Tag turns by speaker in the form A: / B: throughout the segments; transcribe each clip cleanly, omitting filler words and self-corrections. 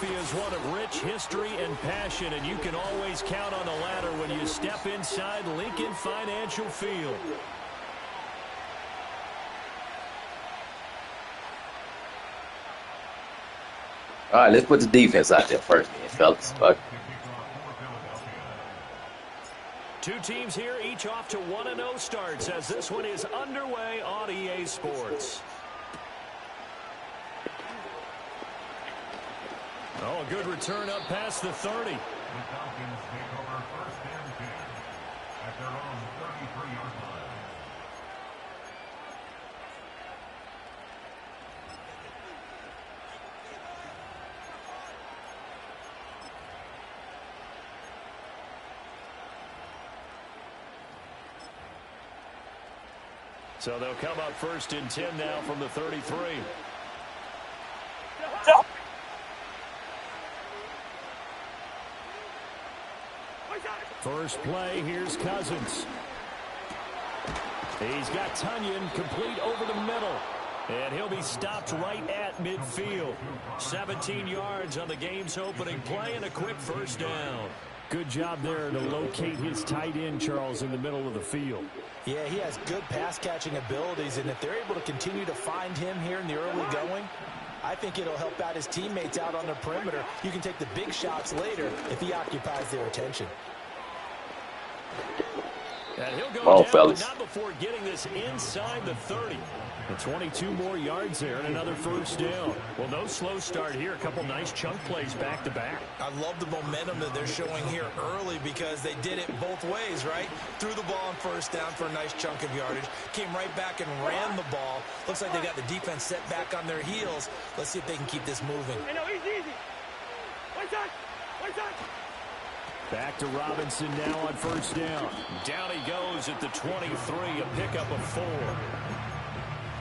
A: Philadelphia is one of rich history and passion, and you can always count on the ladder when you step inside Lincoln Financial Field.
B: All right, let's put the defense out there first, man, fellas. Fuck.
A: Two teams here, each off to 1-0 starts as this one is underway on EA Sports. Oh, a good return up past the 30.
C: The Falcons take over first and 10 at their own 33-yard line.
A: So they'll come up first and 10 now from the 33. First play, here's Cousins. He's got Tunyon complete over the middle. And he'll be stopped right at midfield. 17 yards on the game's opening play and a quick first down. Good job there to locate his tight end, Charles, in the middle of the field.
D: Yeah, he has good pass-catching abilities, and if they're able to continue to find him here in the early going, I think it'll help out his teammates out on the perimeter. You can take the big shots later if he occupies their attention.
A: And he'll go down, but not before getting this inside the 30. And 22 more yards there and another first down. Well, no slow start here. A couple nice chunk plays back-to-back.
D: I love the momentum that they're showing here early because they did it both ways, right? Threw the ball on first down for a nice chunk of yardage. Came right back and ran the ball. Looks like they got the defense set back on their heels. Let's see if they can keep this moving.
E: Hey, no, easy. One touch.
A: Back to Robinson now on first down. Down he goes at the 23, a pickup of 4.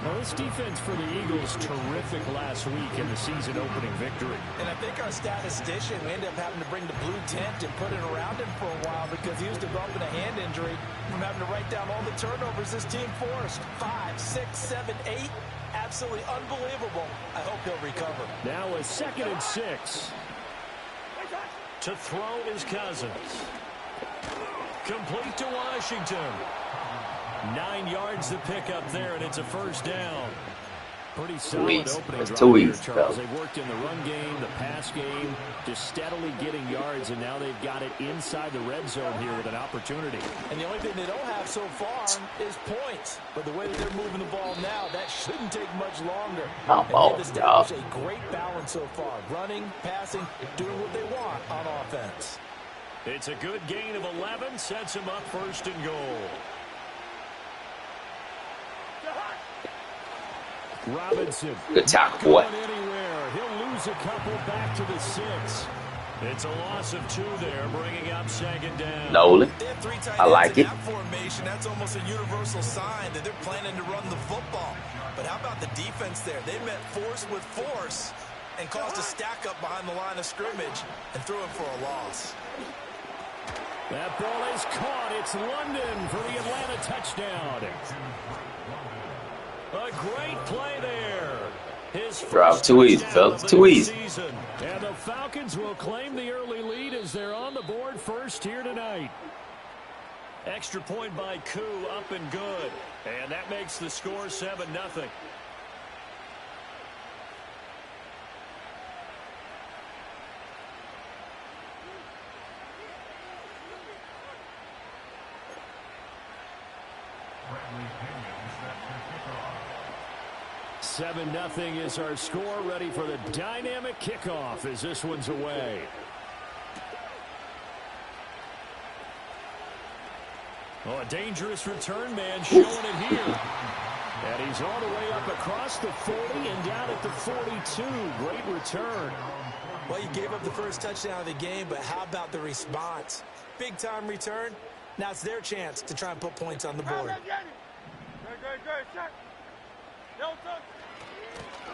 A: Well, this defense for the Eagles, terrific last week in the season-opening victory.
D: And I think our statistician, we ended up having to bring the blue tent and put it around him for a while because he was developing a hand injury from having to write down all the turnovers this team forced. 5, 6, 7, 8. Absolutely unbelievable. I hope he'll recover.
A: Now a 2nd and 6. To throw is Cousins. Complete to Washington. 9 yards to pick up there, and it's a first down. Pretty solid opening drive here, Charles. They've worked in the run game, the pass game, just steadily getting yards, and now they've got it inside the red zone here with an opportunity.
D: And the only thing they don't have so far is points. But the way that they're moving the ball now, that shouldn't take much longer. And they've established a great balance so far. Running, passing, doing what they want on offense.
A: It's a good gain of 11, sets him up first and goal. Robinson.
B: Good tackle, boy.
A: Anywhere. He'll lose a couple back to the 6. It's a loss of 2 there, bringing up 2nd down.
B: Nolan. I like it.
D: That formation, that's almost a universal sign that they're planning to run the football. But how about the defense there? They met force with force and caused a stack up behind the line of scrimmage and threw it for a loss.
A: That ball is caught. It's London for the Atlanta touchdown. A great play there. His
B: Drop too easy, fellas. Too easy.
A: And the Falcons will claim the early lead as they're on the board first here tonight. Extra point by Koo, up and good. And that makes the score 7-0.
C: Bradley Pinion set to kick off.
A: 7-0 is our score, ready for the dynamic kickoff as this one's away. Oh, a dangerous return man showing it here. And he's all the way up across the 40 and down at the 42. Great return.
D: Well, you gave up the first touchdown of the game, but how about the response? Big-time return. Now it's their chance to try and put points on the board.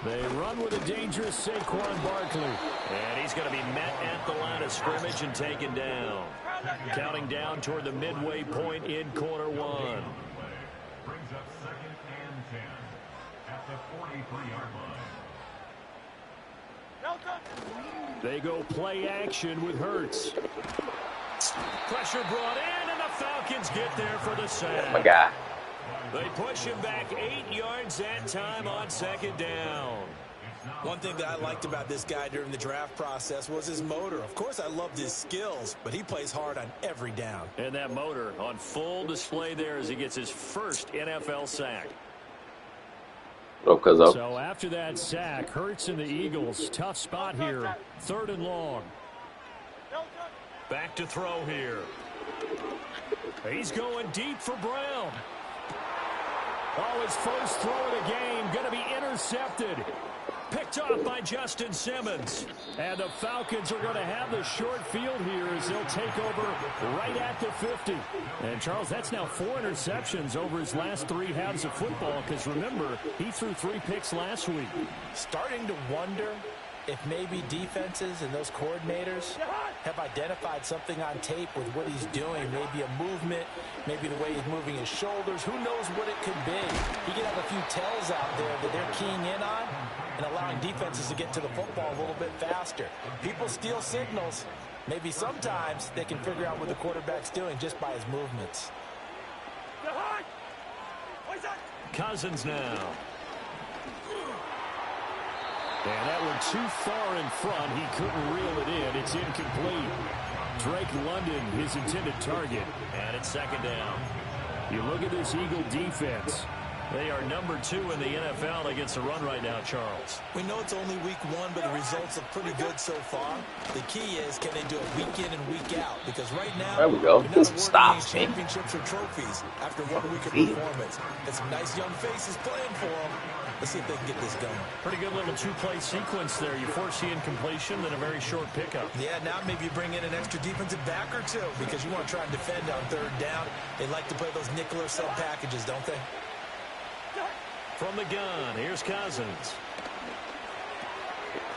A: They run with a dangerous Saquon Barkley. And he's going to be met at the line of scrimmage and taken down. Counting down toward the midway point in quarter 1.
C: Brings up 2nd and 10 at the 43-yard line.
A: They go play action with Hurts. Pressure brought in, and the Falcons get there for the sack.
B: Oh my God.
A: They push him back 8 yards that time on second down.
D: One thing that I liked about this guy during the draft process was his motor. Of course, I loved his skills, but he plays hard on every down.
A: And that motor on full display there as he gets his first NFL sack.
B: So
A: after that sack, Hurts and the Eagles, tough spot here. 3rd and long. Back to throw here. He's going deep for Brown. Oh, his first throw of the game going to be intercepted. Picked off by Justin Simmons. And the Falcons are going to have the short field here as they'll take over right at the 50. And, Charles, that's now 4 interceptions over his last 3 halves of football because, remember, he threw 3 picks last week.
D: Starting to wonder if maybe defenses and those coordinators have identified something on tape with what he's doing. Maybe a movement, maybe the way he's moving his shoulders. Who knows what it could be? He could have a few tells out there that they're keying in on and allowing defenses to get to the football a little bit faster. People steal signals. Maybe sometimes they can figure out what the quarterback's doing just by his movements.
A: Cousins now. And that one too far in front. He couldn't reel it in. It's incomplete. Drake London, his intended target. And it's second down. You look at this Eagle defense. They are number 2 in the NFL against the run right now, Charles.
D: We know it's only week 1, but the results look pretty good so far. The key is, can they do it week in and week out? Because right now,
B: there we go.
D: Just stop championships or trophies after 1 week of performance. And some nice young faces playing for them. Let's see if they can get this going.
A: Pretty good little 2-play sequence there. You force the incompletion, then a very short pickup.
D: Yeah, now maybe you bring in an extra defensive back or 2 because you want to try and defend on 3rd down. They like to play those nickel or sub packages, don't they?
A: From the gun, here's Cousins.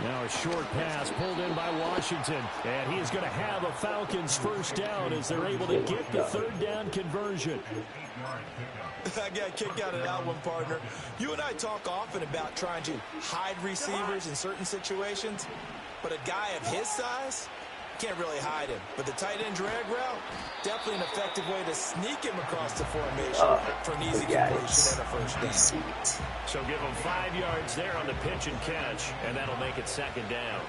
A: Now a short pass pulled in by Washington. And he is going to have a Falcons first down as they're able to get the 3rd down conversion.
D: I got a kick out of that one, partner. You and I talk often about trying to hide receivers in certain situations. But a guy of his size, can't really hide him. But the tight end drag route, definitely an effective way to sneak him across the formation for an easy completion and a first down.
A: So give him 5 yards there on the pitch and catch, and that'll make it second down.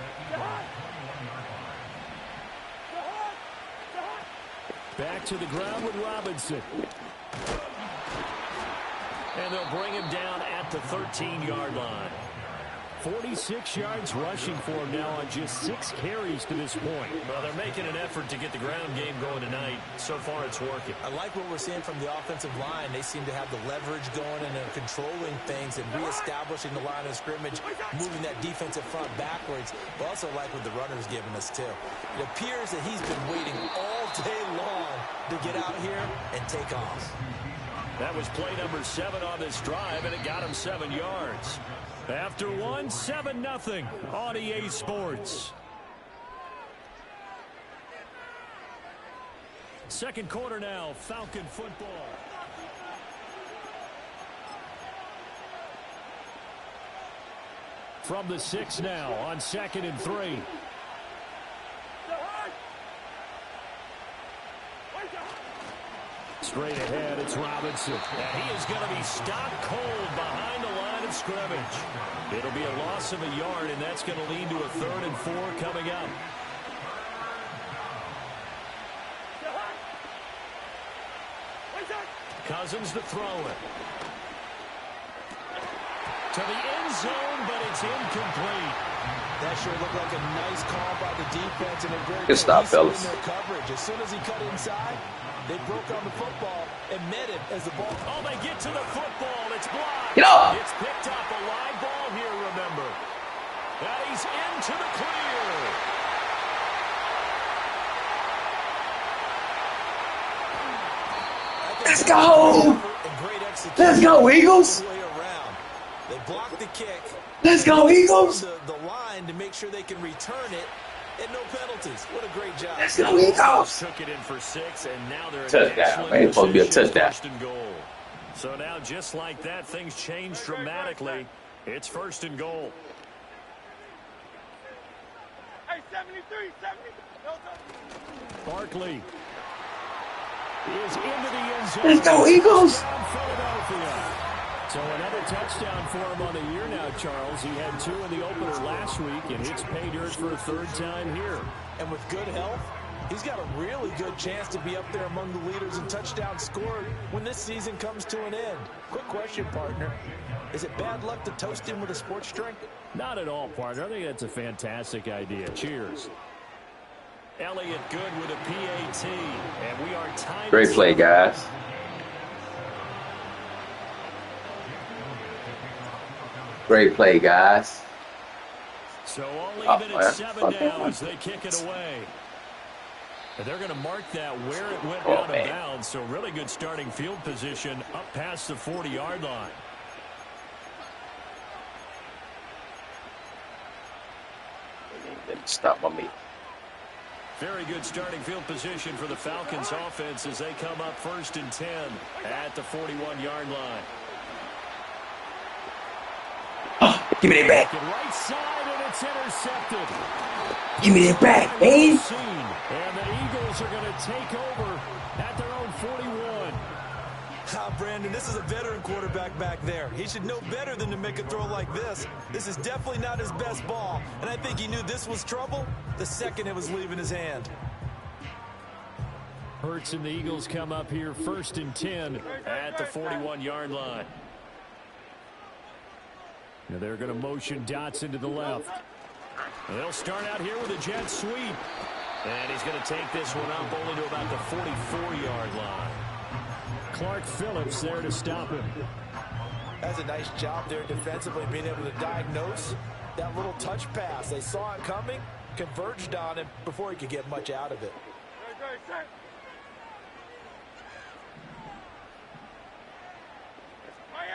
A: Back to the ground with Robinson. And they'll bring him down at the 13-yard line. 46 yards rushing for him now on just 6 carries to this point. Well, they're making an effort to get the ground game going tonight. So far, it's working.
D: I like what we're seeing from the offensive line. They seem to have the leverage going and they're controlling things and reestablishing the line of scrimmage, moving that defensive front backwards. But also like what the runner's giving us, too. It appears that he's been waiting all day long to get out here and take off.
A: That was play number 7 on this drive, and it got him 7 yards. After 1, 7-0 on EA Sports. Second quarter now, Falcon football. From the 6 now on 2nd and 3. Straight ahead, it's Robinson. And he is going to be stopped cold behind the line of scrimmage. It'll be a loss of a yard, and that's going to lead to a 3rd and 4 coming up. Cousins to throw it. To the end zone, but it's incomplete.
D: That sure looked like a nice call by the defense and a great
B: good stop, fellas.
D: In their coverage. As soon as he cut inside, they broke on the football and met it as the ball.
A: Oh, they get to the football. It's blocked.
B: Get up.
A: It's picked up. A live ball here, remember. And he's into the clear.
B: Let's go. Let's go, Eagles.
D: They blocked the kick.
B: Let's go, Eagles.
D: The line to make sure they can return it. And no penalties. What a great job.
B: Let's go, Eagles.
A: Took it in for 6, and now they're
B: touchdown. Man, it's supposed to be a touchdown.
A: First and goal. So now, just like that, things change dramatically. It's 1st and goal.
E: 73, 70. No touch.
A: Barkley is into the end zone.
B: Let's go, Eagles.
A: Touchdown, Philadelphia. So another touchdown for him on the year now, Charles. He had 2 in the opener last week, and it's pay dirt for a 3rd time here.
D: And with good health, he's got a really good chance to be up there among the leaders in touchdowns scored when this season comes to an end. Quick question, partner. Is it bad luck to toast him with a sports drink?
A: Not at all, partner. I think that's a fantastic idea. Cheers. Elliott good with a PAT, and we are tied.
B: Great play, guys. Great play, guys.
A: So all even at 7 now as they kick it away. And they're going to mark that where it went out of bounds. So really good starting field position up past the 40-yard line.
B: Stop my meat.
A: Very good starting field position for the Falcons offense as they come up 1st and 10 at the 41-yard line.
B: Give me that back.
A: Right side, and it's intercepted.
B: Give me that back, man.
A: And the Eagles are going to take over at their own 41.
D: Brandon, this is a veteran quarterback back there. He should know better than to make a throw like this. This is definitely not his best ball, and I think he knew this was trouble the second it was leaving his hand.
A: Hurts and the Eagles come up here 1st and 10 at the 41-yard line. Now they're going to motion Dotson to the left. And they'll start out here with a jet sweep. And he's going to take this one up only to about the 44-yard line. Clark Phillips there to stop him.
D: That's a nice job there defensively, being able to diagnose that little touch pass. They saw it coming, converged on him before he could get much out of it.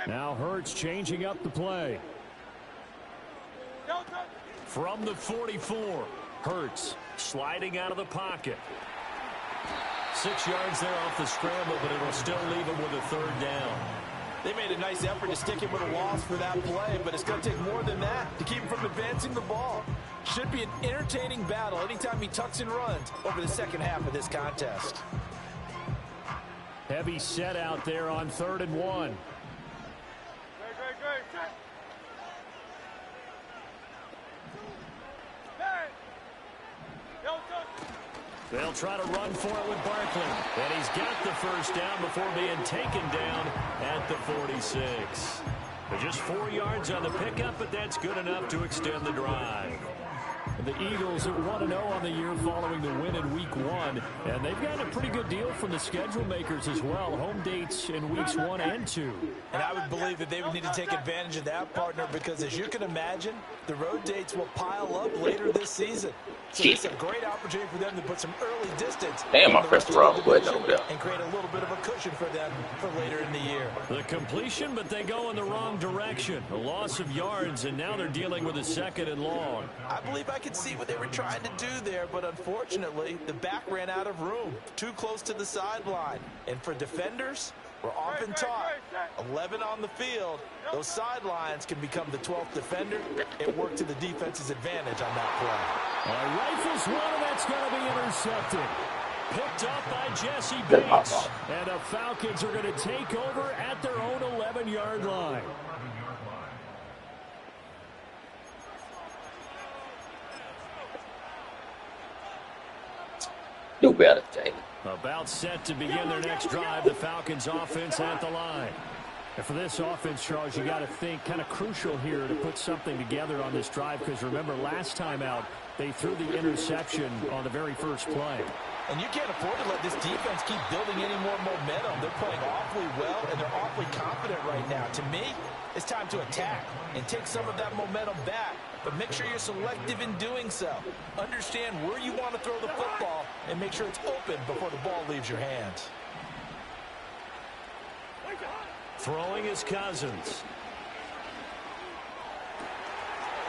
A: Now Hurts changing up the play. From the 44, Hurts sliding out of the pocket. 6 yards there off the scramble, but it'll still leave him with a 3rd down.
D: They made a nice effort to stick him with a loss for that play, but it's going to take more than that to keep him from advancing the ball. Should be an entertaining battle anytime he tucks and runs over the second half of this contest.
A: Heavy set out there on 3rd and 1. They'll try to run for it with Barkley. And he's got the 1st down before being taken down at the 46. But just 4 yards on the pickup, but that's good enough to extend the drive. The Eagles are 1-0 on the year following the win in Week 1. And they've got a pretty good deal from the schedule makers as well. Home dates in Weeks 1 and 2.
D: And I would believe that they would need to take advantage of that, partner, because as you can imagine, the road dates will pile up later this season. So it's a great opportunity for them to put some early distance.
B: Damn, I pressed the wrong button over there.
D: And create a little bit of a cushion for them for later in the year.
A: The completion, but they go in the wrong direction. A loss of yards, and now they're dealing with a 2nd and long.
D: I believe I could see what they were trying to do there, but unfortunately, the back ran out of room. Too close to the sideline. And for defenders, we're often taught 11 on the field. Those sidelines can become the 12th defender. It worked to the defense's advantage on that play.
A: Rifles one, and that's going to be intercepted. Picked up by Jesse Bates. And the Falcons are going to take over at their own 11-yard line.
B: Do better, Jay.
A: About set to begin their next drive, the Falcons offense at the line. And for this offense, Charles, you got to think kind of crucial here to put something together on this drive, because remember last time out, they threw the interception on the very first play.
D: And you can't afford to let this defense keep building any more momentum. They're playing awfully well, and they're awfully confident right now. To me, it's time to attack and take some of that momentum back. But make sure you're selective in doing so. Understand where you want to throw the football and make sure it's open before the ball leaves your hands.
A: Throwing is Cousins.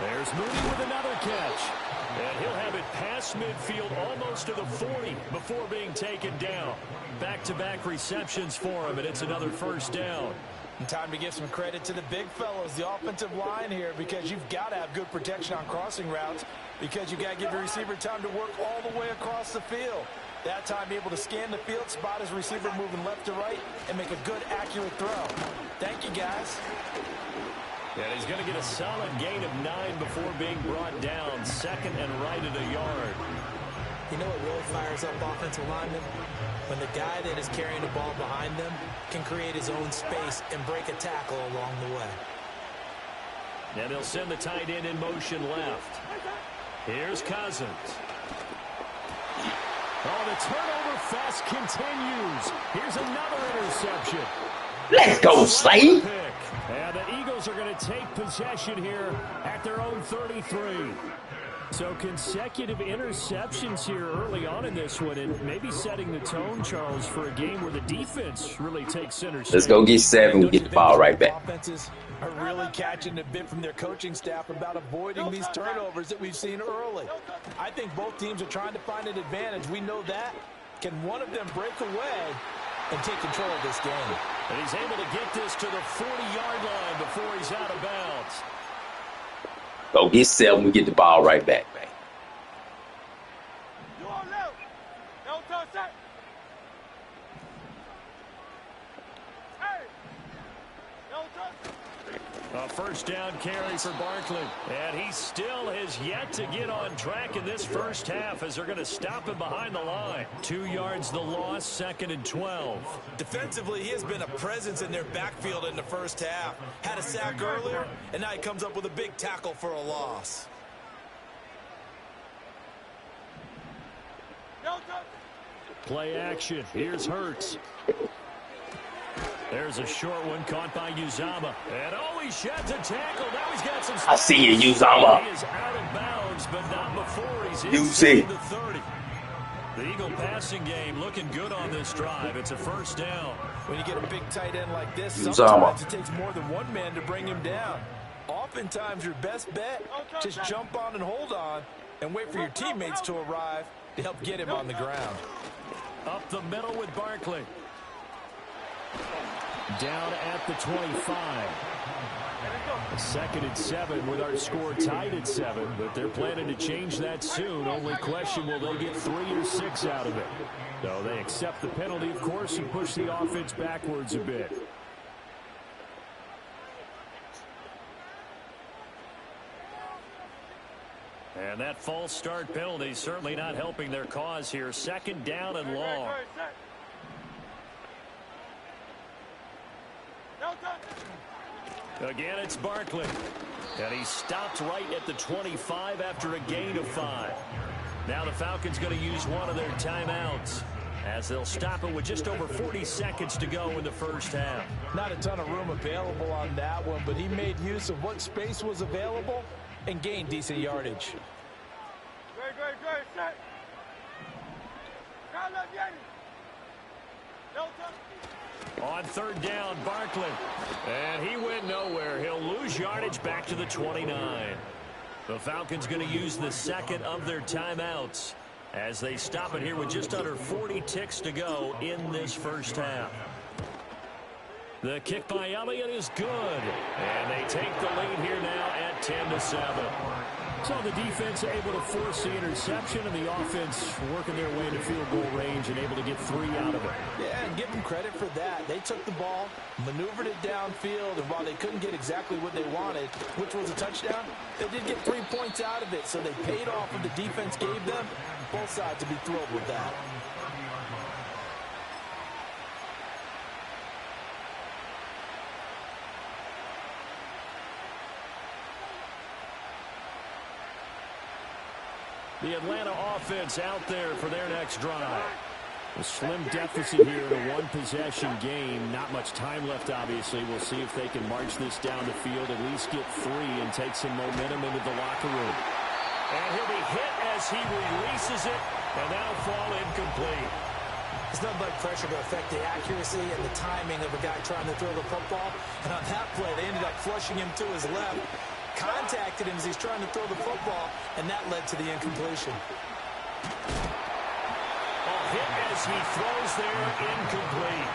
A: There's Moody with another catch. And he'll have it past midfield almost to the 40 before being taken down. Back-to-back receptions for him, and it's another 1st down.
D: And time to give some credit to the big fellows, the offensive line here, because you've got to have good protection on crossing routes, because you've got to give your receiver time to work all the way across the field. That time able to scan the field, spot his receiver moving left to right, and make a good, accurate throw. Thank you, guys.
A: And he's going to get a solid gain of 9 before being brought down. Second and right at a yard.
D: You know what really fires up offensive linemen? When the guy that is carrying the ball behind them can create his own space and break a tackle along the way.
A: And they'll send the tight end in motion left. Here's Cousins. Oh, the turnover fest continues. Here's another interception.
B: Let's go, Slade.
A: And the Eagles are going to take possession here at their own 33. So consecutive interceptions here early on in this one, and maybe setting the tone, Charles, for a game where the defense really takes center stage.
B: Let's go get 7. We get the ball right back.
D: Offenses are really catching a bit from their coaching staff about avoiding these turnovers that we've seen early. I think both teams are trying to find an advantage. We know that. Can one of them break away and take control of this game?
A: And he's able to get this to the 40-yard line before he's out of bounds.
B: Go get 7. We get the ball right back, man.
E: You on left. No touch that. Hey. No touch.
A: A first down carry for Barkley. And he still has yet to get on track in this first half as they're going to stop him behind the line. 2 yards the loss, 2nd and 12.
D: Defensively, he has been a presence in their backfield in the first half. Had a sack earlier, and now he comes up with a big tackle for a loss.
E: No touch.
A: Play action. Here's Hurts. There's a short one caught by Uzama. And oh, he sheds a tackle. Now he's got some space.
B: I see you, Uzama.
A: He is out of bounds, but not before he's
B: You
A: inside
B: see.
A: the 30. The Eagle passing game looking good on this drive. It's a first down.
D: When you get a big tight end like this,
B: Uzama.
D: sometimes it takes more than one man to bring him down. Oftentimes, your best bet, just jump on and hold on and wait for your teammates to arrive to help get him on the ground.
A: Up the middle with Barkley. Down at the 25. 2nd and 7 with our score tied at 7, but they're planning to change that soon. Only question, will they get 3 or 6 out of it? So they accept the penalty, of course, and push the offense backwards a bit. And that false start penalty certainly not helping their cause here. 2nd down and long. Again, it's Barkley. And he stopped right at the 25 after a gain of 5. Now the Falcons going to use one of their timeouts as they'll stop it with just over 40 seconds to go in the first half.
D: Not a ton of room available on that one, but he made use of what space was available and gained decent yardage.
E: Great. Set. Now left, Yanni. No touch.
A: On 3rd down, Barkley. And he went nowhere. He'll lose yardage back to the 29. The Falcons going to use the 2nd of their timeouts as they stop it here with just under 40 ticks to go in this first half. The kick by Elliott is good. And they take the lead here now at 10-7. So the defense able to force the interception, and the offense working their way into field goal range and able to get 3 out of it.
D: Yeah, and give them credit for that. They took the ball, maneuvered it downfield, and while they couldn't get exactly what they wanted, which was a touchdown, they did get 3 points out of it, so they paid off what the defense gave them. Both sides to be thrilled with that.
A: The Atlanta offense out there for their next drive. A slim deficit here in a one-possession game. Not much time left, obviously. We'll see if they can march this down the field, at least get 3 and take some momentum into the locker room. And he'll be hit as he releases it, and that'll fall incomplete.
D: There's nothing but pressure to affect the accuracy and the timing of a guy trying to throw the football. And on that play, they ended up flushing him to his left. Contacted him as he's trying to throw the football, and that led to the incompletion.
A: A hit as he throws there, incomplete.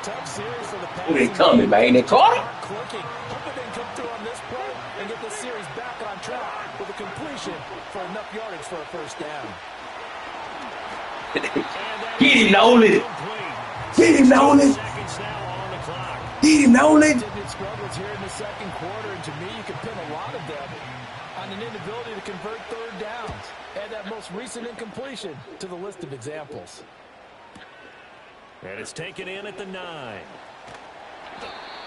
D: tough series for the
B: Who they coming, man? They caught it?
D: Clicking. Hope they can come through on this play and get this series back on track with a completion for enough yardage for a first down.
B: Get him, Nolan. Get him, Nolan. Get him, Nolan.
D: Struggles here in the second quarter, and to me, you can pin a lot of them on an inability to convert third downs. Add that most recent incompletion to the list of examples.
A: And it's taken in at the 9.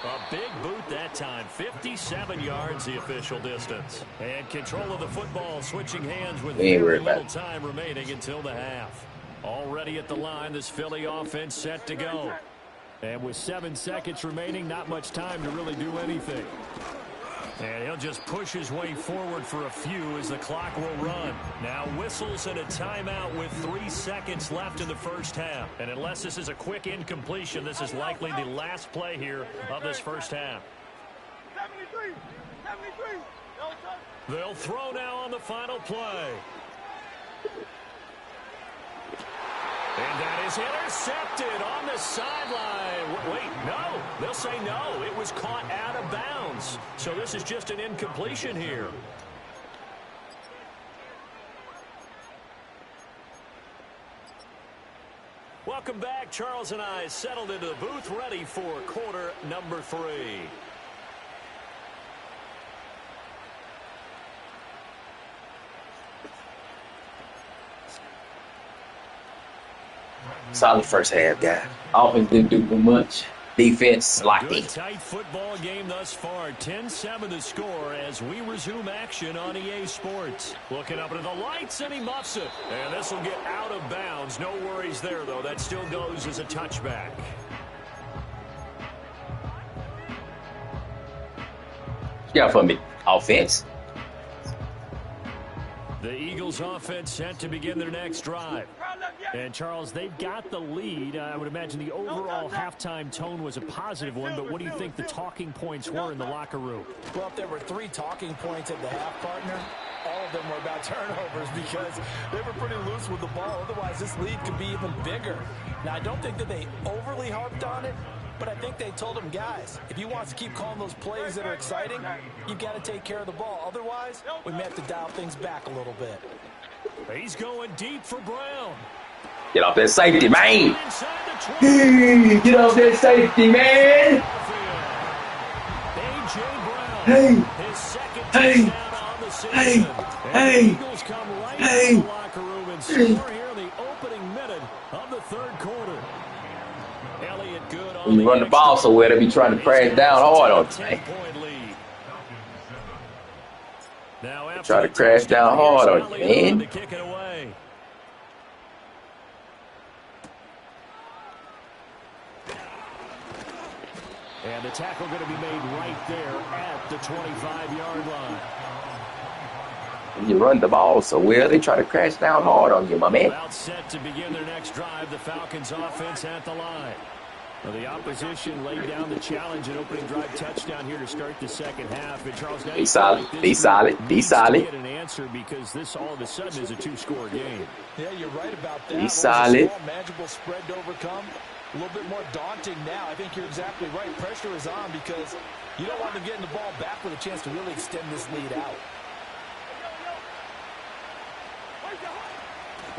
A: A big boot that time. 57 yards the official distance. And control of the football switching hands with very little time remaining until the half. Already at the line, this Philly offense set to go. And with 7 seconds remaining, not much time to really do anything. And he'll just push his way forward for a few as the clock will run. Now whistles and a timeout with 3 seconds left in the first half. And unless this is a quick incompletion, this is likely the last play here of this first half.
E: 73.
A: They'll throw now on the final play. And that is intercepted on the sideline. Wait, no. They'll say no. It was caught out of bounds. So this is just an incompletion here. Welcome back. Charles and I settled into the booth, ready for quarter number 3.
B: Solid first half, guy. Offense didn't do much. Defense locked in.
A: Good tight football game thus far. 10-7 the score as we resume action on EA Sports. Looking up into the lights, and he muffs it. And this will get out of bounds. No worries there, though. That still goes as a touchback.
B: Yeah, for me. Offense.
A: The Eagles offense set to begin their next drive. And, Charles, they've got the lead. I would imagine the overall halftime tone was a positive one, but what do you think the talking points were in the locker room?
D: Well, if there were 3 talking points at the half, partner, all of them were about turnovers because they were pretty loose with the ball. Otherwise, this lead could be even bigger. Now, I don't think that they overly harped on it, but I think they told them, guys, if you want us to keep calling those plays that are exciting, you've got to take care of the ball. Otherwise, we may have to dial things back a little bit.
A: He's going deep for Brown.
B: Get off that safety, man. Hey, get off that safety, man.
A: A.J. Brown.
B: Hey.
A: His second
B: Hey.
A: touchdown on the season.
B: Hey.
A: And
B: Hey.
A: the Eagles come right
B: Hey.
A: into the locker room and score here in the opening minute of the third quarter. Elliott good on
B: When you run the ball so well, they be trying to crash down hard on you, man.
A: Now after
B: Try to crash down hard on you, man.
A: To kick it away. And the tackle going to be made right there at the 25-yard line.
B: When you run the ball so well, they try to crash down hard on you, my man.
A: About set to begin their next drive, the Falcons offense at the line. Well, the opposition laid down the challenge and opening drive touchdown here to start the second half. And Charles,
B: Be solid, be solid, be solid.
A: Get an answer because this all of a sudden is a 2-score game.
D: Yeah, you're right about that.
B: Be solid.
D: A small, manageable spread to overcome. A little bit more daunting now. I think you're exactly right. Pressure is on because you don't want them getting the ball back with a chance to really extend this lead out.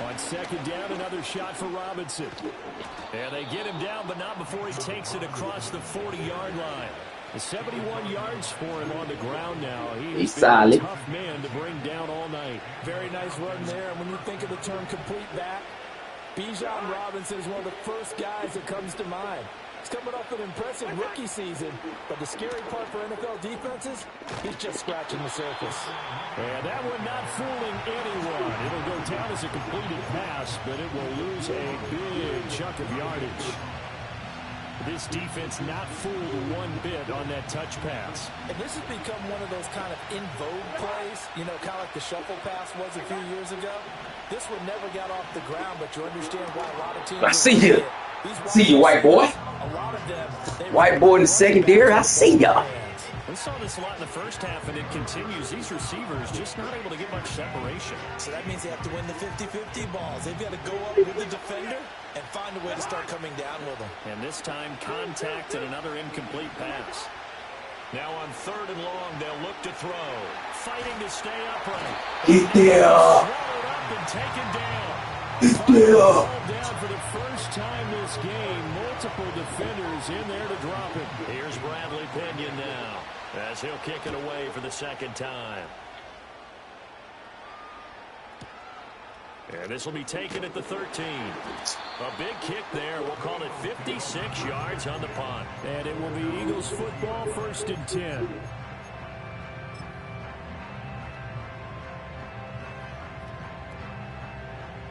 A: On second down, another shot for Robinson. And they get him down, but not before he takes it across the 40-yard line. 71 yards for him on the ground now. He's been a tough man to bring down all night.
D: Very nice run there. And when you think of the term complete back, Bijan Robinson is one of the first guys that comes to mind. He's coming off an impressive rookie season, but the scary part for NFL defenses, he's just scratching the surface.
A: And that one not fooling anyone. It'll go down as a completed pass, but it will lose a big chunk of yardage. This defense not fooled one bit on that touch pass.
D: And this has become one of those kind of in vogue plays, you know, kind of like the shuffle pass was a few years ago. This one never got off the ground, but you understand why a lot of teams...
B: I see you. See you, white boy.
D: A lot of them,
B: White boy in the secondary, I see ya.
A: We saw this a lot in the first half, and it continues. These receivers just not able to get much separation.
D: So that means they have to win the 50-50 balls. They've got to go up with the defender and find a way to start coming down with them.
A: And this time, contact and another incomplete pass. Now on 3rd and long, they'll look to throw. Fighting to stay upright.
B: Get there.
A: Swallowed up and taken down.
B: Get there.
A: Down for the first time this game. Multiple defenders in there to drop it. Here's Bradley Pinion now, as he'll kick it away for the 2nd time. And this will be taken at the 13. A big kick there. We'll call it 56 yards on the punt. And it will be Eagles football, 1st and 10.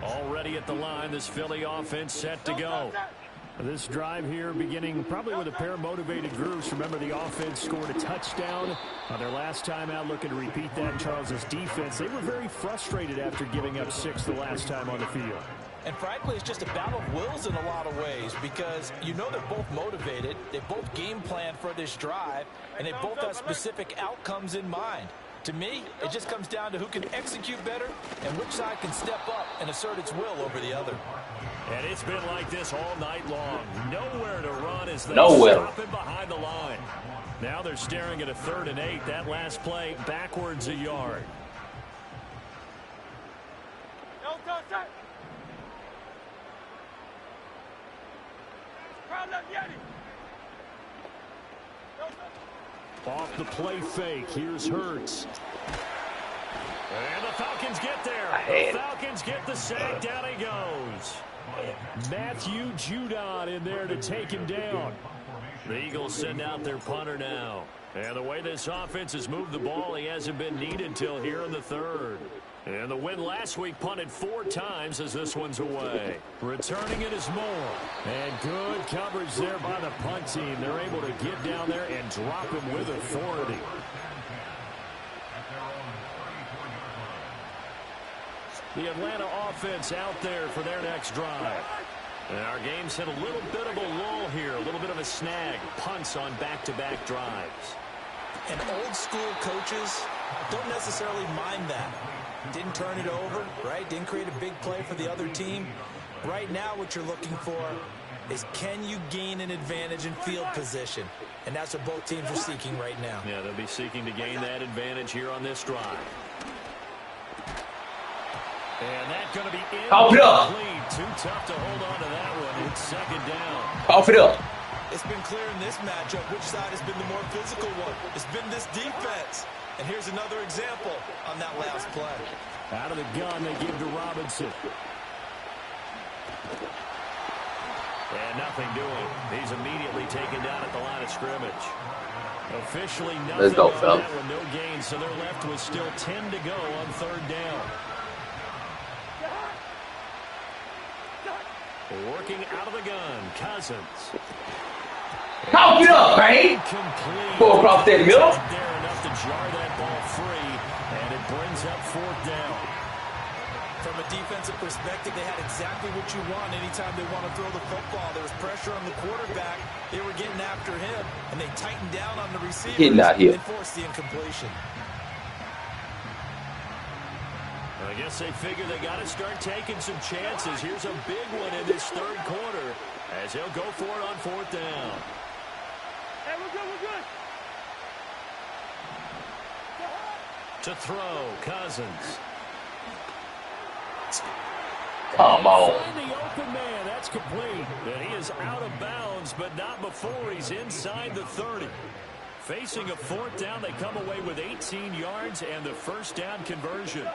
A: Already at the line, this Philly offense set to go. This drive here beginning probably with a pair of motivated groups. Remember, the offense scored a touchdown on their last time out. Looking to repeat that in Charles's defense. They were very frustrated after giving up 6 the last time on the field.
D: And frankly, it's just a battle of wills in a lot of ways, because you know they're both motivated. They both game planned for this drive, and they both have specific outcomes in mind. To me, it just comes down to who can execute better and which side can step up and assert its will over the other.
A: And it's been like this all night long. Nowhere to run as they stop it behind the line. Now they're staring at a 3rd and 8. That last play backwards a yard. Off the play fake. Here's Hurts. And the Falcons get there. The Falcons get the sack. Down he goes. Matthew Judon in there to take him down. The Eagles send out their punter now. And the way this offense has moved the ball, he hasn't been needed till here in the 3rd. And the win last week punted 4 times as this one's away. Returning it is Moore. And good coverage there by the punt team. They're able to get down there and drop him with authority. The Atlanta offense out there for their next drive. And our game's hit a little bit of a lull here, a little bit of a snag. Punts on back-to-back drives.
D: And old school coaches don't necessarily mind that. Didn't turn it over, right? Didn't create a big play for the other team. Right now what you're looking for is, can you gain an advantage in field position? And that's what both teams are seeking right now.
A: Yeah, they'll be seeking to gain that advantage here on this drive. And that's going to be incomplete. Too tough to hold on to that one. It's 2nd down.
B: Cough it up.
D: It's been clear in this matchup which side has been the more physical one. It's been this defense. And here's another example on that last play.
A: Out of the gun, they give to Robinson. And nothing doing. He's immediately taken down at the line of scrimmage. Officially nothing.
B: Let's go, Phil.
A: No gain, so they're left with still 10 to go on 3rd down. Working out of the gun, Cousins.
B: Cough it up, man. Go across that middle.
A: There enough to jar that ball free, and it brings up 4th down.
D: From a defensive perspective, they had exactly what you want anytime they want to throw the football. There was pressure on the quarterback. They were getting after him, and they tightened down on the receivers and forced the incompletion.
A: I guess they figure they got to start taking some chances. Here's a big one in this 3rd quarter as he'll go for it on 4th down.
E: Hey, we're good.
A: To throw, Cousins.
B: Come on.
A: Find the open man. That's complete. And he is out of bounds, but not before he's inside the 30. Facing a 4th down, they come away with 18 yards and the 1st down conversion.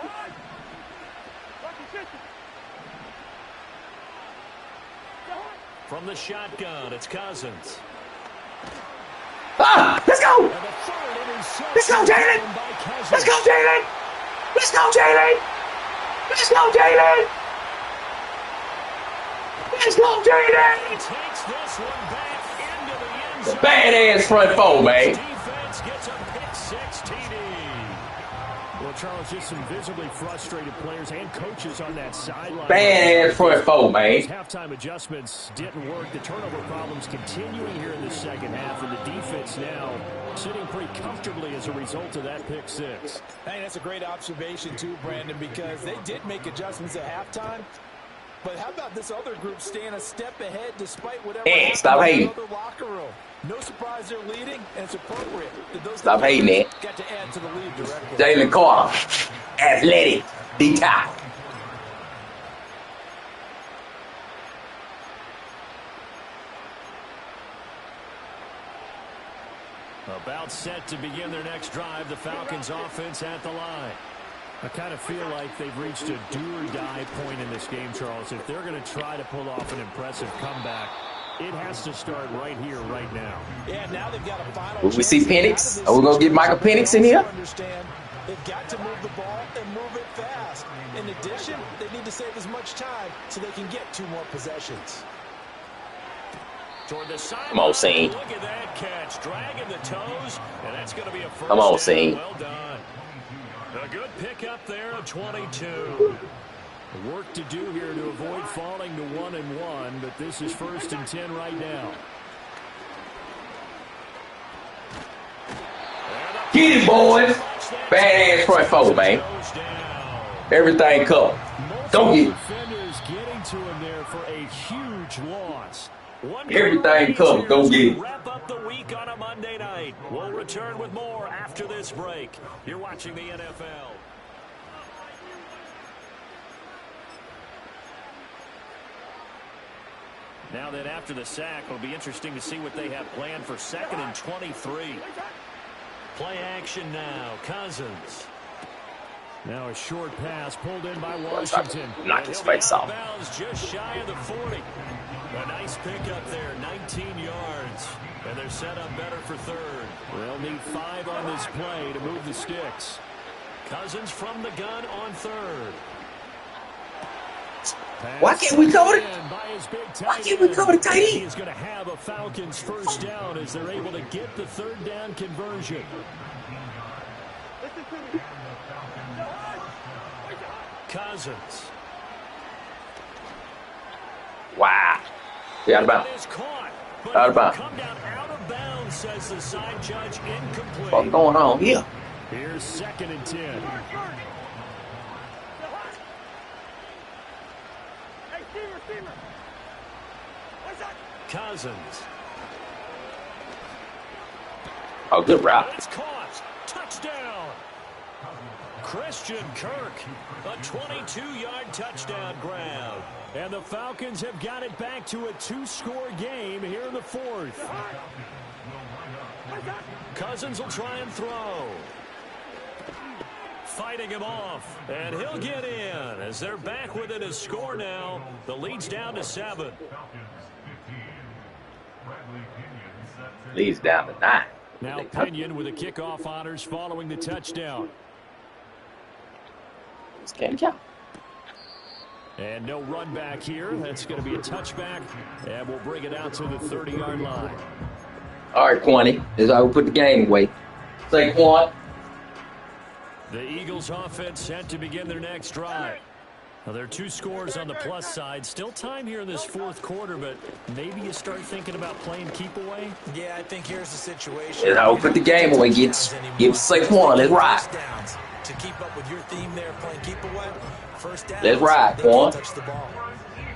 A: From the shotgun, it's Cousins.
B: Let's go! Let's go, Jalen! Let's go, Jalen! Let's go, Jalen! Let's go, Jalen! Let's go, Jalen!
A: He takes this one back into the end zone.
B: The badass front four, man.
A: Defense gets a pick 6 TD. Well, Charles, just some visibly frustrated players and coaches on that sideline.
B: Bad ass front four, man.
A: Those halftime adjustments didn't work. The turnover problems continuing here in the second half, and the defense now sitting pretty comfortably as a result of that pick six.
D: Hey, that's a great observation too, Brandon, because they did make adjustments at halftime. But how about this other group staying a step ahead despite whatever happened
B: stop
D: in
B: hating.
D: the locker room? No surprise they're leading, and it's appropriate that those
B: Stop hating it.
D: got to add to the lead directly.
B: Jalen Carter, athletic, D-top.
A: About set to begin their next drive, the Falcons offense at the line. I kind of feel like they've reached a do-or-die point in this game, Charles. If they're going to try to pull off an impressive comeback, it has to start right here, right now.
D: Yeah, now they've got a final
B: Will we see Penix? Are we going to get Michael Penix in here?
D: They've got to move the ball and move it fast. In addition, they need to save as much time so they can get 2 more possessions.
A: Toward the side.
B: Come on, Scene.
A: Look at that catch, dragging the toes, and that's going to be a first
B: Come on,
A: down.
B: Scene.
A: Well done. A good pickup there of 22. Work to do here to avoid falling to 1-1, but this is 1st and 10 right now.
B: Get it, boys. Bad ass front four, man. Everything covered. Don't get it.
A: Defenders getting to him there for a huge loss.
B: Everything covered. Don't get it.
A: Wrap up the week on a Monday night. We'll return with more after this break. You're watching the NFL. Now then, after the sack, it'll be interesting to see what they have planned for 2nd and 23. Play action now. Cousins. Now a short pass pulled in by Washington.
B: Knock his face off.
A: Just shy of the 40. A nice pickup there, 19 yards. And they're set up better for 3rd. They'll need 5 on this play to move the sticks. Cousins from the gun on 3rd.
B: Why can't we cover it? Why can't we cover the tight end?
A: He's going to have a Falcons first down as they're able to get the 3rd down conversion. Cousins.
B: Wow. Yeah, out of bounds. Out of bounds.
A: Come down out of bounds, says the side judge, incomplete.
B: What's going on here?
A: Here's 2nd and 10. Cousins.
B: Oh, good route.
A: It's caught. Touchdown. Christian Kirk. A 22-yard touchdown grab. And the Falcons have got it back to a 2-score game here in the 4th. Cousins will try and throw. Fighting him off. And he'll get in as they're back within a score now. The lead's down to 7.
B: Leads down to 9.
A: Now Pinion with the kickoff honors following the touchdown.
B: This can't count.
A: And no run back here. That's going to be a touchback. And we'll bring it out to the 30-yard line.
B: All right, Quanty. This is how we put the game away. Say, Quant.
A: The Eagles offense set to begin their next drive. Now, there are 2 scores on the plus side. Still time here in this 4th quarter, but maybe you start thinking about playing keep away.
D: Yeah, I think here's the situation.
B: This is how we put the game away. Give Saquon. Let's ride.
D: To keep up with your theme there, playing keep away. First down.
B: Let's ride, Quan.
D: Touch the ball.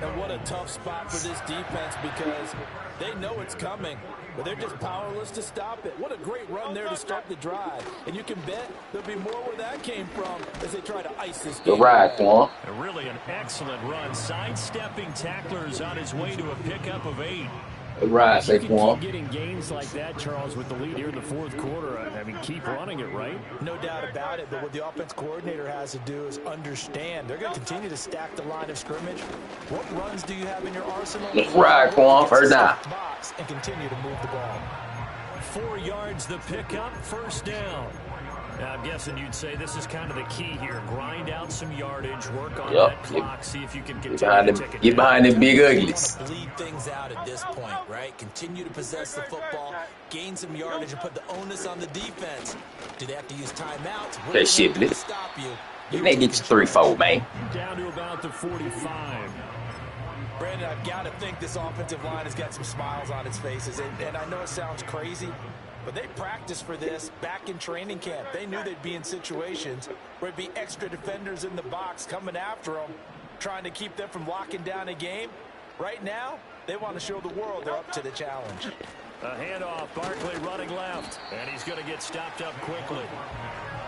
D: And what a tough spot for this defense because they know it's coming, but they're just powerless to stop it. What a great run there to start the drive. And you can bet there'll be more where that came from as they try to ice this game.
B: Good ride, Quan.
A: Really an excellent run. Sidestepping tacklers on his way to a pickup of 8.
B: Good ride,
A: If you can
B: Saquon.
A: keep getting gains like that, Charles, with the lead here in the 4th quarter, I mean, keep running it, right?
D: No doubt about it, but what the offense coordinator has to do is understand. They're going to continue to stack the line of scrimmage. What runs do you have in your arsenal?
B: Let's ride, Quan. First down.
D: Box and continue to move the ball.
A: 4 yards the pickup, first down. Now, I'm guessing you'd say this is kind of the key here. Grind out some yardage, work on that clock, see if you can continue to take it.
B: Get behind them big uglies.
D: Want to bleed things out at this point, right? Continue to possess the football, gain some yardage, and put the onus on the defense. Do they have to use timeouts?
B: Okay, shit, let's
D: stop you.
B: they get you 3-4, man.
A: Down to about the 45.
D: Brandon, I've got to think this offensive line has got some smiles on its faces. And I know it sounds crazy, but they practiced for this back in training camp. They knew they'd be in situations where it'd be extra defenders in the box coming after them, trying to keep them from locking down a game. Right now, they want to show the world they're up to the challenge.
A: A handoff, Barkley running left, and he's going to get stopped up quickly.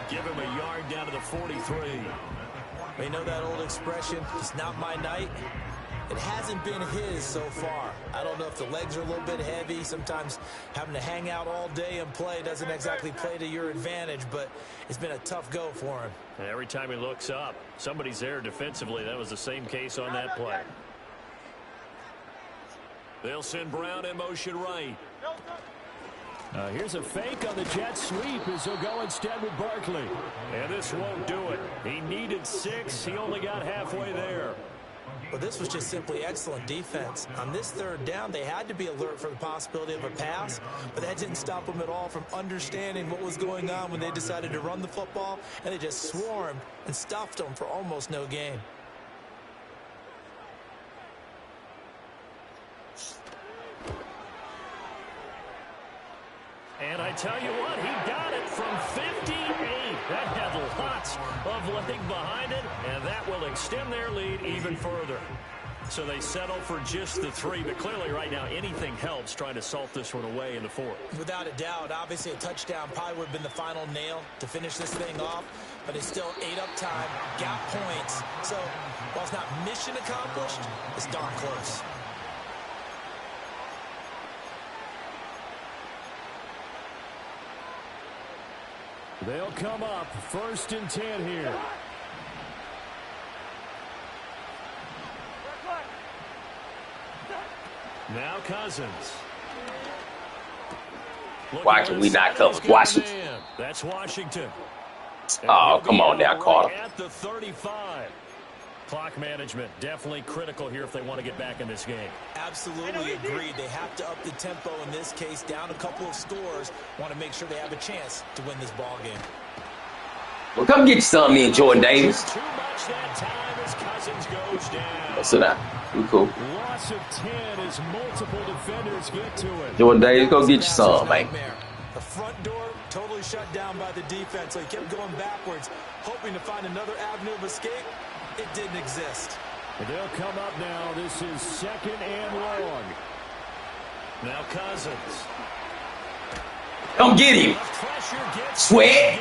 A: Give him a yard down to the 43.
D: They know that old expression, it's not my night. It hasn't been his so far. I don't know if the legs are a little bit heavy. Sometimes having to hang out all day and play doesn't exactly play to your advantage, but it's been a tough go for him.
A: And every time he looks up, somebody's there defensively. That was the same case on that play. They'll send Brown in motion right. Here's a fake on the jet sweep as he'll go instead with Barkley. And this won't do it. He needed 6. He only got halfway there.
D: Well, this was just simply excellent defense. On this third down, they had to be alert for the possibility of a pass, but that didn't stop them at all from understanding what was going on when they decided to run the football, and they just swarmed and stuffed them for almost no gain.
A: And I tell you what, he got it from 58. That had lots of leg behind it, and that will extend their lead even further. So they settle for just the 3, but clearly right now anything helps trying to salt this one away in the 4th.
D: Without a doubt, obviously a touchdown probably would have been the final nail to finish this thing off, but it's still ate up time, got points. So while it's not mission accomplished, it's darn close.
A: They'll come up 1st and 10 here. Now Cousins.
B: Why can we not cover Washington?
A: That's Washington.
B: Oh, come on now, Carter.
A: At the 35. Clock management definitely critical here if they want to get back in this game.
D: Absolutely agreed. They have to up the tempo in this case, down a couple of scores. Want to make sure they have a chance to win this ball game.
B: Well, come get you something in, Jordan Davis.
A: Too much that time as Cousins goes down.
B: Sit down. We cool.
A: Loss of 10 as multiple defenders get to it.
B: Jordan Davis, go get you some, man.
D: The front door totally shut down by the defense, so he kept going backwards, hoping to find another avenue of escape. It didn't exist.
A: They'll come up now. This is 2nd and long. Now Cousins.
B: Come get him. Sweat.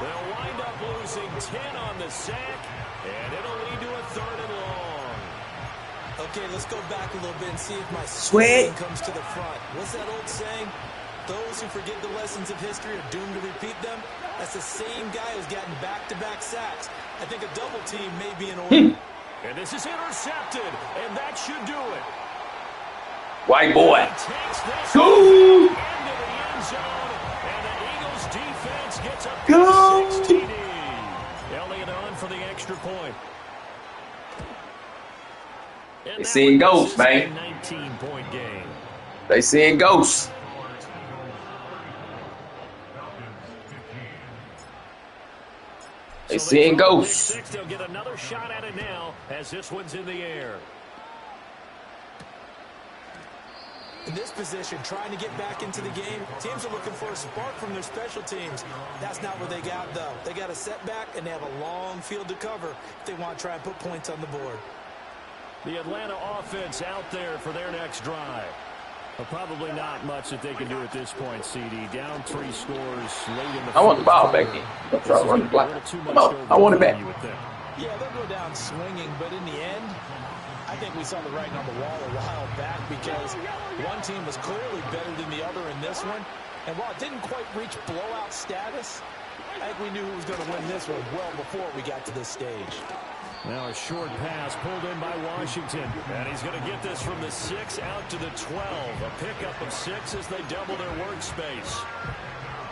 A: They'll wind up losing 10 on the sack, and it'll lead to a 3rd and long.
D: Okay, let's go back a little bit and see if my
B: sweat
D: comes to the front. What's that old saying? Those who forget the lessons of history are doomed to repeat them. That's the same guy who's gotten back-to-back sacks. I think a double team may be in order.
A: And this is intercepted, and that should do it.
B: White boy. Go!
A: Into the end zone, and the Eagles defense gets a 6 TD. Elliott on for the extra point.
B: They seeing ghosts, man.
A: 19-point game.
B: They seeing ghosts. They seeing ghosts.
A: They'll get another shot at it now as this one's in the air.
D: In this position, trying to get back into the game, teams are looking for a spark from their special teams. That's not what they got, though. They got a setback, and they have a long field to cover if they want to try and put points on the board.
A: The Atlanta offense out there for their next drive. But probably not much that they can do at this point, CD. Down 3 scores late in the
B: I want the ball back in. I'm trying to run the block. Come on, I want it back.
D: Yeah, they'll go down swinging, but in the end, I think we saw the writing on the wall a while back because one team was clearly better than the other in this one. And while it didn't quite reach blowout status, I think we knew who was going to win this one well before we got to this stage.
A: Now a short pass pulled in by Washington. And he's going to get this from the 6 out to the 12. A pickup of 6 as they double their workspace.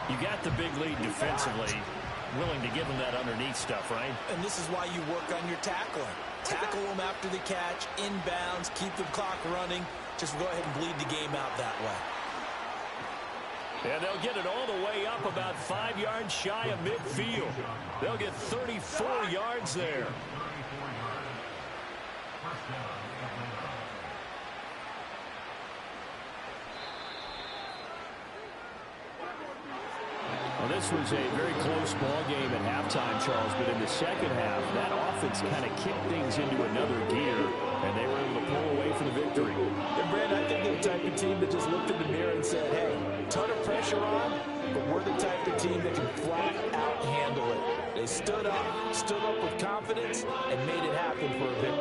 A: You got the big lead defensively. Willing to give them that underneath stuff, right? And
D: this is why you work on your tackling. Tackle them after the catch, inbounds, keep the clock running. Just go ahead and bleed the game out that way.
A: And they'll get it all the way up about 5 yards shy of midfield. They'll get 34 yards there. Well, this was a very close ball game at halftime, Charles, but in the second half, that offense kind of kicked things into another gear, and they were able to pull away for the victory.
D: And, Brandon, I think they're the type of team that just looked in the mirror and said, hey, ton of pressure on, but we're the type of team that can flat out handle it. They stood up with confidence, and made it happen for a victory.